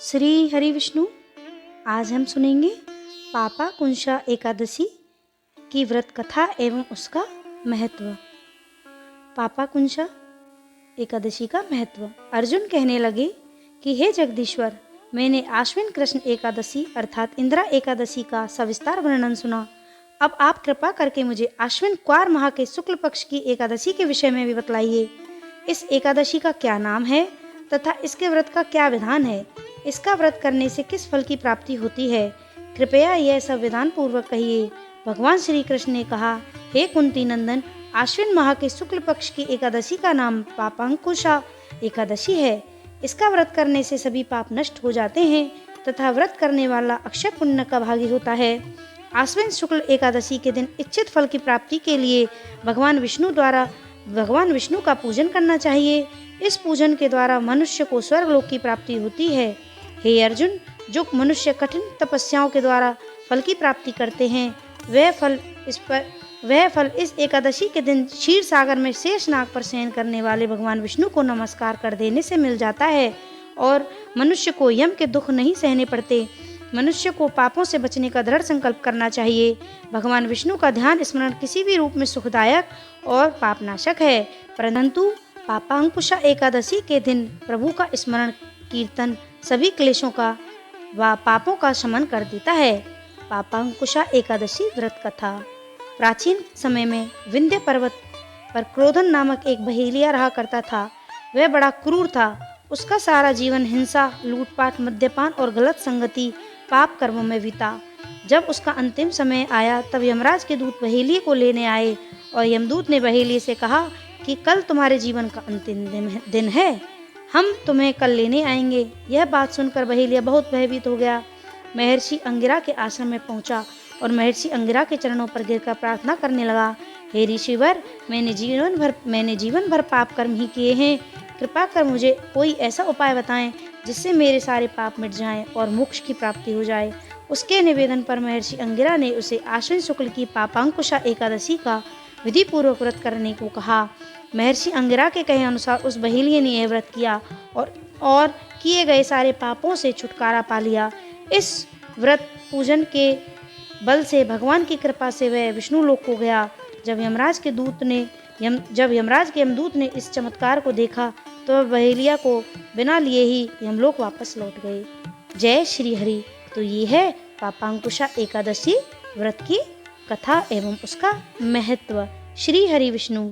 श्री हरि विष्णु। आज हम सुनेंगे पापाकुंशा एकादशी की व्रत कथा एवं उसका महत्व। पापाकुंशा एकादशी का महत्व। अर्जुन कहने लगे कि हे जगदीश्वर, मैंने आश्विन कृष्ण एकादशी अर्थात इंदिरा एकादशी का सविस्तार वर्णन सुना। अब आप कृपा करके मुझे आश्विन क्वार माह के शुक्ल पक्ष की एकादशी के विषय में भी बतलाइए। इस एकादशी का क्या नाम है तथा इसके व्रत का क्या विधान है? इसका व्रत करने से किस फल की प्राप्ति होती है? कृपया यह सब विधान पूर्वक कहिए। भगवान श्री कृष्ण ने कहा, हे कुंती नंदन, आश्विन माह के शुक्ल पक्ष की एकादशी का नाम पापाकुंशा एकादशी है। इसका व्रत करने से सभी पाप नष्ट हो जाते हैं तथा व्रत करने वाला अक्षय पुण्य का भागी होता है। आश्विन शुक्ल एकादशी के दिन इच्छित फल की प्राप्ति के लिए भगवान विष्णु का पूजन करना चाहिए। इस पूजन के द्वारा मनुष्य को स्वर्गलोक की प्राप्ति होती है। हे अर्जुन, जो मनुष्य कठिन तपस्याओं के द्वारा फल की प्राप्ति करते हैं, वह फल इस एकादशी के दिन क्षीर सागर में शेष नाग पर शयन करने वाले भगवान विष्णु को नमस्कार कर देने से मिल जाता है और मनुष्य को यम के दुख नहीं सहने पड़ते। मनुष्य को पापों से बचने का दृढ़ संकल्प करना चाहिए। भगवान विष्णु का ध्यान स्मरण किसी भी रूप में सुखदायक और पापनाशक है, परंतु पापाकुंशा एकादशी के दिन प्रभु का स्मरण कीर्तन सभी क्लेशों का व पापों का शमन कर देता है। पापाकुंशा एकादशी व्रत कथा। प्राचीन समय में विंध्य पर्वत पर क्रोधन नामक एक बहेलिया रहा करता था। वह बड़ा क्रूर था। उसका सारा जीवन हिंसा, लूटपाट, मद्यपान और गलत संगति पाप कर्मों में बीता। जब उसका अंतिम समय आया तब यमराज के दूत बहेलिये को लेने आए और यमदूत ने बहेलिये से कहा कि कल तुम्हारे जीवन का अंतिम दिन है, हम तुम्हें कल लेने आएंगे। यह बात सुनकर बहेलिया बहुत भयभीत हो गया। महर्षि अंगिरा के आश्रम में पहुंचा और महर्षि अंगिरा के चरणों पर गिरकर प्रार्थना करने लगा, हे ऋषिवर, मैंने जीवन भर पाप कर्म ही किए हैं। कृपा कर मुझे कोई ऐसा उपाय बताएं जिससे मेरे सारे पाप मिट जाएं और मोक्ष की प्राप्ति हो जाए। उसके निवेदन पर महर्षि अंगिरा ने उसे आश्विन शुक्ल की पापाकुंशा एकादशी का विधि पूर्वक व्रत करने को कहा। महर्षि अंगिरा के कहे अनुसार उस बहेलिये ने यह व्रत किया और किए गए सारे पापों से छुटकारा पा लिया। इस व्रत पूजन के बल से भगवान की कृपा से वह विष्णु लोक को गया। जब यमराज के यमदूत ने इस चमत्कार को देखा तो वह बहेलिया को बिना लिए ही यमलोक वापस लौट गए। जय श्री हरि। तो ये है पापाकुंशा एकादशी व्रत की कथा एवं उसका महत्व। श्री हरि विष्णु।